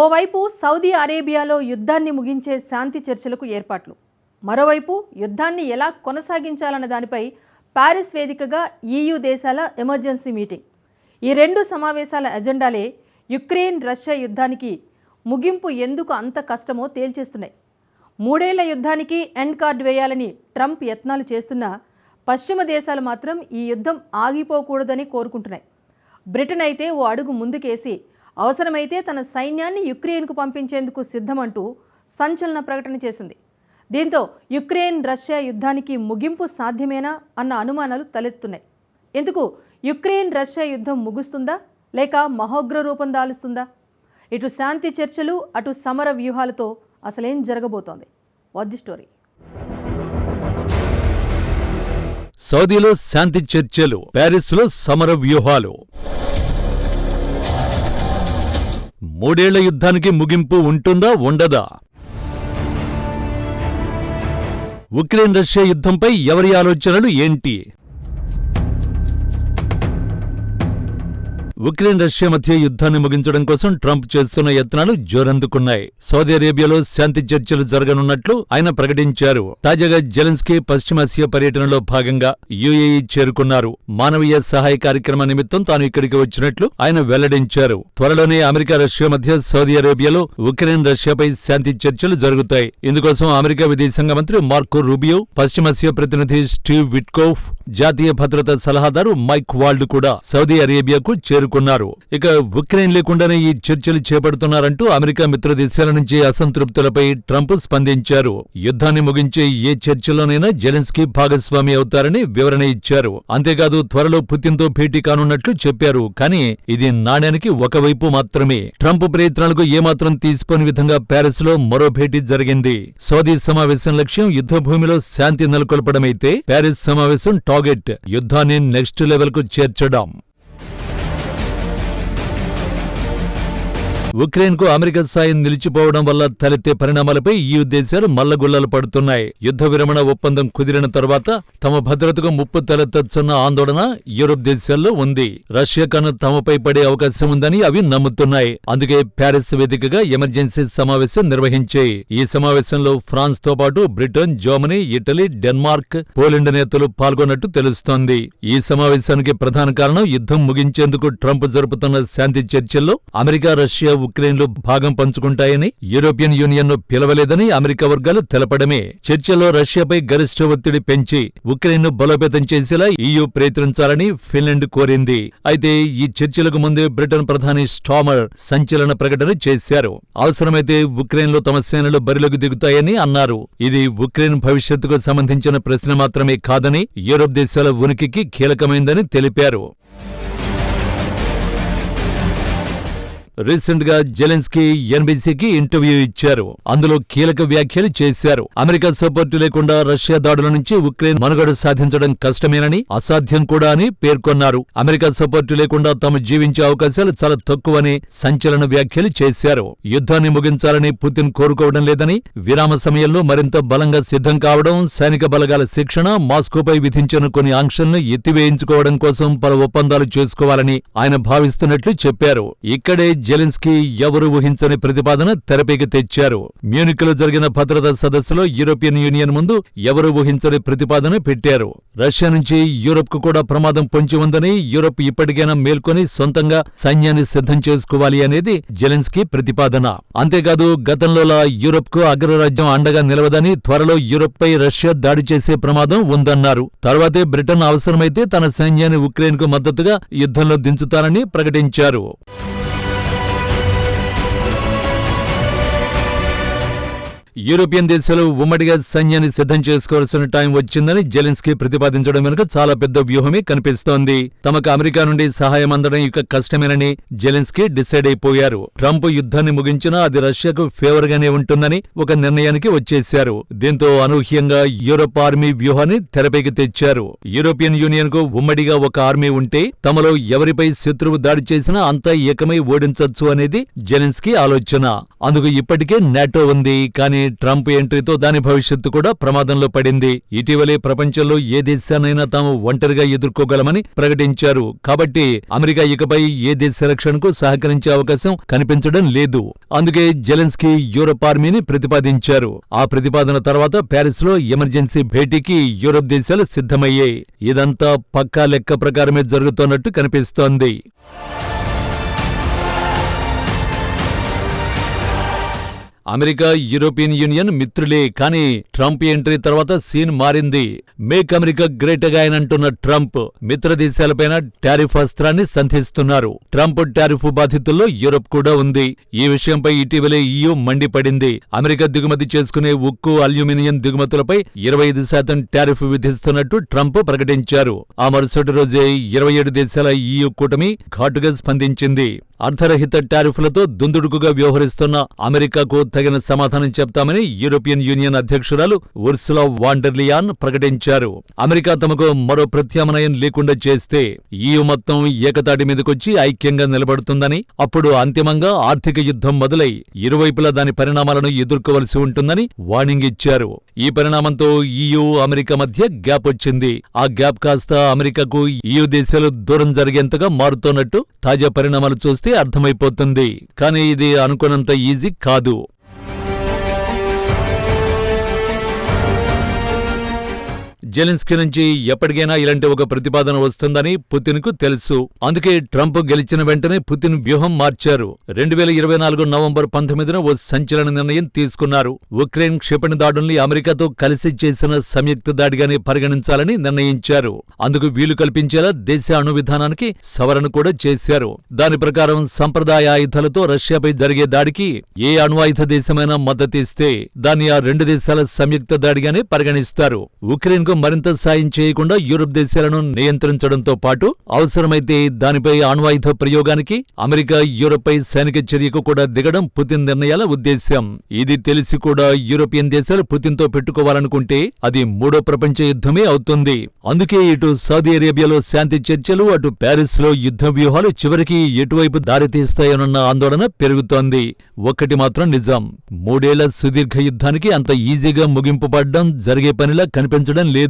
ఓవైపు సౌదీ అరేబియాలో యుద్ధాన్ని ముగించే శాంతి చర్చలకు ఏర్పాట్లు, మరోవైపు యుద్ధాన్ని ఎలా కొనసాగించాలన్న దానిపై ప్యారిస్ వేదికగా EU దేశాల ఎమర్జెన్సీ మీటింగ్. ఈ రెండు సమావేశాల ఎజెండాలే యుక్రెయిన్ రష్యా యుద్ధానికి ముగింపు ఎందుకు అంత కష్టమో తేల్చేస్తున్నాయి. 3 ఏళ్ల యుద్ధానికి ఎండ్ కార్డ్ వేయాలని ట్రంప్ యత్నాలు చేస్తున్నా పశ్చిమ దేశాలు మాత్రం ఈ యుద్ధం ఆగిపోకూడదని కోరుకుంటున్నాయి. బ్రిటన్ అయితే ఓ అడుగు ముందుకేసి అవసరమైతే తన సైన్యాన్ని యుక్రెయిన్కు పంపించేందుకు సిద్ధమంటూ సంచలన ప్రకటన చేసింది. దీంతో యుక్రెయిన్ రష్యా యుద్ధానికి ముగింపు సాధ్యమేనా అన్న అనుమానాలు తలెత్తున్నాయి. ఎందుకు యుక్రెయిన్ రష్యా యుద్ధం ముగుస్తుందా లేక మహోగ్ర రూపం దాలుస్తుందా? ఇటు శాంతి చర్చలు అటు సమర వ్యూహాలతో అసలేం జరగబోతోంది? What the story? సౌదీలో శాంతి చర్చలు, ప్యారిస్లో సమర వ్యూహాలు. 3 ఏళ్ల యుద్ధానికి ముగింపు ఉంటుందా ఉండదా? ఉక్రెయిన్ రష్యా యుద్ధంపై ఎవరి ఆలోచనలు ఏంటి? ఉక్రెయిన్ రష్యా మధ్య యుద్ధాన్ని ముగించడం కోసం ట్రంప్ చేస్తున్న యత్నాలు జోరందుకున్నాయి. సౌదీ అరేబియాలో శాంతి చర్చలు జరగనున్నట్లు ఆయన ప్రకటించారు. తాజాగా జెలెన్స్కీ పశ్చిమాసియా పర్యటనలో భాగంగా UAE చేరుకున్నారు. మానవీయ సహాయ కార్యక్రమ నిమిత్తం తాను ఇక్కడికి వచ్చినట్లు ఆయన వెల్లడించారు. త్వరలోనే అమెరికా రష్యా మధ్య సౌదీ అరేబియాలో ఉక్రెయిన్ రష్యాపై శాంతి చర్చలు జరుగుతాయి. ఇందుకోసం అమెరికా విదేశాంగ మంత్రి మార్కో రూబియో, పశ్చిమాసియా ప్రతినిధి స్టీవ్ విట్కోఫ్, జాతీయ భద్రతా సలహాదారు మైక్ వాల్డ్ కూడా సౌదీ అరేబియాకు చేరుకున్నారు. ఇక ఉక్రెయిన్ లేకుండానే ఈ చర్చలు చేపడుతున్నారంటూ అమెరికా మిత్ర దేశాల నుంచి అసంతృప్తులపై ట్రంప్ స్పందించారు. యుద్ధాన్ని ముగించే ఏ చర్చలోనైనా జెలెన్స్కీ భాగస్వామి అవుతారని వివరణ ఇచ్చారు. అంతేకాదు త్వరలో పుతిన్తో భేటీ కానున్నట్లు చెప్పారు. కానీ ఇది నాణ్యానికి ఒకవైపు మాత్రమే. ట్రంప్ ప్రయత్నాలకు ఏమాత్రం తీసిపోని విధంగా ప్యారిస్ లో మరో భేటీ జరిగింది. సౌదీ సమావేశం లక్ష్యం యుద్ధభూమిలో శాంతి నెలకొల్పడమైతే ప్యారిస్ సమావేశం టార్గెట్ యుద్ధాన్ని నెక్స్ట్ లెవెల్ కు చేర్చడం. ఉక్రెయిన్ కు అమెరికా సాయం నిలిచిపోవడం వల్ల తలెత్తే పరిణామాలపై EU దేశాలు మల్లగుల్లలు పడుతున్నాయి. యుద్ధ విరమణ ఒప్పందం కుదిరిన తర్వాత తమ భద్రతకు ముప్పు తలెత్తొచ్చన్న ఆందోళన యూరోప్ దేశాల్లో ఉంది. రష్యా కన్నా తమపై పడే అవకాశం ఉందని అవి నమ్ముతున్నాయి. అందుకే ప్యారిస్ వేదికగా ఎమర్జెన్సీ సమావేశం నిర్వహించాయి. ఈ సమావేశంలో ఫ్రాన్స్ తో పాటు Britain, Germany, Italy, Denmark, Poland నేతలు పాల్గొన్నట్టు తెలుస్తోంది. ఈ సమావేశానికి ప్రధాన కారణం యుద్ధం ముగించేందుకు ట్రంప్ జరుపుతున్న శాంతి చర్చల్లో అమెరికా, రష్యా, ఉక్రెయిన్లు భాగం పంచుకుంటాయని యూరోపియన్ యూనియన్ ను పిలవలేదని అమెరికా వర్గాలు తెలపడమే. చర్చలో రష్యాపై గరిష్ట ఒత్తిడి పెంచి ఉక్రెయిన్ ను బలోపేతం చేసేలా EU ప్రయత్నించాలని ఫిన్లాండ్ కోరింది. అయితే ఈ చర్చలకు ముందే బ్రిటన్ ప్రధాని స్టామర్ సంచలన ప్రకటన చేశారు. అవసరమైతే ఉక్రెయిన్ లో తమ సేనలు బరిలోకి దిగుతాయని అన్నారు. ఇది ఉక్రెయిన్ భవిష్యత్తుకు సంబంధించిన ప్రశ్న మాత్రమే కాదని, యూరోప్ దేశాల ఉనికికి కీలకమైందని తెలిపారు. రీసెంట్ గా జెలెన్స్కీ NBCకి ఇంటర్వ్యూ ఇచ్చారు. అందులో కీలక వ్యాఖ్యలు చేశారు. అమెరికా సపోర్టు లేకుండా రష్యా దాడుల నుంచి ఉక్రెయిన్ మనుగడ సాధించడం కష్టమేనని, అసాధ్యం కూడా అని పేర్కొన్నారు. అమెరికా సపోర్టు లేకుండా తాము జీవించే అవకాశాలు చాలా తక్కువని సంచలన వ్యాఖ్యలు చేశారు. యుద్ధాన్ని ముగించాలని పుతిన్ కోరుకోవడం లేదని, విరామ సమయంలో మరింత బలంగా సిద్ధం కావడం, సైనిక బలగాల శిక్షణ, మాస్కోపై విధించిన కొన్ని ఆంక్షలను ఎత్తివేయించుకోవడం కోసం పలు ఒప్పందాలు చేసుకోవాలని ఆయన భావిస్తున్నట్లు చెప్పారు. ఇక్కడే జెలెన్స్కీ ఎవరు ఊహించని ప్రతిపాదన తెరపైకి తెచ్చారు. మ్యూనిక్లో జరిగిన భద్రతా సదస్సులో యూరోపియన్ యూనియన్ ముందు ఎవరు ఊహించని ప్రతిపాదన పెట్టారు. రష్యా నుంచి యూరప్ కు కూడా ప్రమాదం పొంచి ఉందని, యూరప్ ఇప్పటికైనా మేల్కొని సొంతంగా సైన్యాన్ని సిద్ధం చేసుకోవాలి అనేది జెలెన్స్కీ ప్రతిపాదన. అంతేకాదు గతంలోలా యూరప్ కు అగ్రరాజ్యం అండగా నిలవదని, త్వరలో యూరప్ పై రష్యా దాడి చేసే ప్రమాదం ఉందన్నారు. తర్వాతే బ్రిటన్ అవసరమైతే తన సైన్యాన్ని ఉక్రెయిన్ కు మద్దతుగా యుద్ధంలో దించుతారని ప్రకటించారు. యూరోపియన్ దేశాలు ఉమ్మడిగా సైన్యాన్ని సిద్ధం చేసుకోవాల్సిన టైం వచ్చిందని జెలెన్స్కీ ప్రతిపాదించడం వెనుక చాలా పెద్ద వ్యూహమే కనిపిస్తోంది. తమకు అమెరికా నుండి సహాయం అందడం ఇక కష్టమేనని జెలెన్స్కీ డిసైడ్ అయిపోయారు. ట్రంప్ యుద్ధాన్ని ముగించినా అది రష్యాకు ఫేవర్ గానే ఉంటుందని ఒక నిర్ణయానికి వచ్చేశారు. దీంతో అనూహ్యంగా యూరోప్ ఆర్మీ వ్యూహాన్ని తెరపైకి తెచ్చారు. యూరోపియన్ యూనియన్ కు ఉమ్మడిగా ఒక ఆర్మీ ఉంటే తమలో ఎవరిపై శత్రువు దాడి చేసినా అంతా ఏకమై ఓడించొచ్చు అనేది జెలెన్స్కీ ఆలోచన. అందుకు ఇప్పటికే నాటో ఉంది. కానీ ట్రంప్ ఎంట్రీతో దాని భవిష్యత్తు కూడా ప్రమాదంలో పడింది. ఇటీవలే ప్రపంచంలో ఏ దేశాన్నైనా తాము ఒంటరిగా ఎదుర్కోగలమని ప్రకటించారు. కాబట్టి అమెరికా ఇకపై ఏ దేశ రక్షణకు సహకరించే అవకాశం కనిపించడం లేదు. అందుకే జెలెన్స్కీ యూరప్ ఆర్మీని ప్రతిపాదించారు. ఆ ప్రతిపాదన తర్వాత ప్యారిస్లో ఎమర్జెన్సీ భేటీకి యూరప్ దేశాలు సిద్ధమయ్యాయి. ఇదంతా పక్కా లెక్క ప్రకారమే జరుగుతున్నట్టు కనిపిస్తోంది. అమెరికా, యూరోపియన్ యూనియన్ మిత్రులే. కానీ ట్రంప్ ఎంట్రీ తర్వాత సీన్ మారింది. మేక్ అమెరికా గ్రేట్ అగైన్ అంటున్న ట్రంప్ మిత్ర దేశాలపైన టారిఫ్ అస్త్రాన్ని సంధిస్తున్నారు. ట్రంప్ టారిఫ్ బాధితుల్లో యూరప్ కూడా ఉంది. ఈ విషయంపై ఇటీవలే EU మండిపడింది. అమెరికా దిగుమతి చేసుకునే ఉక్కు, అల్యూమినియం దిగుమతులపై 25% టారిఫ్ విధిస్తున్నట్టు ట్రంప్ ప్రకటించారు. ఆ మరుసటి రోజే 27 దేశాల EU కూటమి ఘాటుగా స్పందించింది. అర్ధరహిత టారిఫ్లతో దుందుడుకుగా వ్యవహరిస్తున్న అమెరికాకు తగిన సమాధానం చెప్తామని యూరోపియన్ యూనియన్ అధ్యక్షురాలు ఉర్సులా వాన్ డెర్ లియాన్ ప్రకటించారు. అమెరికా తమకు మరో ప్రత్యామ్నాయం లేకుండా చేస్తే EU మొత్తం ఏకతాటి మీదకొచ్చి ఐక్యంగా నిలబడుతుందని, అప్పుడు అంతిమంగా ఆర్థిక యుద్ధం మొదలై ఇరువైపులా దాని పరిణామాలను ఎదుర్కోవలసి ఉంటుందని వార్నింగ్ ఇచ్చారు. ఈ పరిణామంతో EU, అమెరికా మధ్య గ్యాప్ వచ్చింది. ఆ గ్యాప్ కాస్త అమెరికాకు EU దేశాలు దూరం జరిగేంతగా మారుతోన్నట్టు తాజా పరిణామాలు చూస్తే అర్థమైపోతుంది. కానీ ఇది అనుకున్నంత ఈజీ కాదు. జెలెన్స్కీ నుంచి ఎప్పటికైనా ఇలాంటి ఒక ప్రతిపాదన వస్తుందని పుతిన్కు తెలుసు. అందుకే ట్రంప్ గెలిచిన వెంటనే పుతిన్ వ్యూహం మార్చారు. 2024 నవంబర్ 19న ఓ సంచలన నిర్ణయం తీసుకున్నారు. ఉక్రెయిన్ క్షిపణి దాడుల్ని అమెరికాతో కలిసి చేసిన సంయుక్త దాడిగానే పరిగణించాలని నిర్ణయించారు. అందుకు వీలు కల్పించేలా దేశ అణు విధానానికి సవరణ కూడా చేశారు. దాని ప్రకారం సంప్రదాయ ఆయుధాలతో రష్యాపై జరిగే దాడికి ఏ అణ్వాయుధ దేశమైనా మద్దతిస్తే దాన్ని ఆ రెండు దేశాల సంయుక్త దాడిగానే పరిగణిస్తారు. ఉక్రెయిన్కు మరింత సాయం చేయకుండా యూరప్ దేశాలను నియంత్రించడంతో పాటు అవసరమైతే దానిపై అణ్వాయుధ ప్రయోగానికి అమెరికా యూరప్పై సైనిక చర్యకు కూడా దిగడం పుతిన్ నిర్ణయాల ఉద్దేశ్యం. ఇది తెలిసి కూడా యూరోపియన్ దేశాలు పుతిన్తో పెట్టుకోవాలనుకుంటే అది మూడో ప్రపంచ యుద్ధమే అవుతుంది. అందుకే ఇటు సౌదీ అరేబియాలో శాంతి చర్చలు, అటు ప్యారిస్లో యుద్ధ వ్యూహాలు చివరికి ఎటువైపు దారితీస్తాయోనన్న ఆందోళన పెరుగుతోంది. ఒక్కటి మాత్రం నిజం, 3 ఏళ్ల సుదీర్ఘ యుద్ధానికి అంత ఈజీగా ముగింపు పడడం జరిగే పనిలా కనిపించడం లేదు.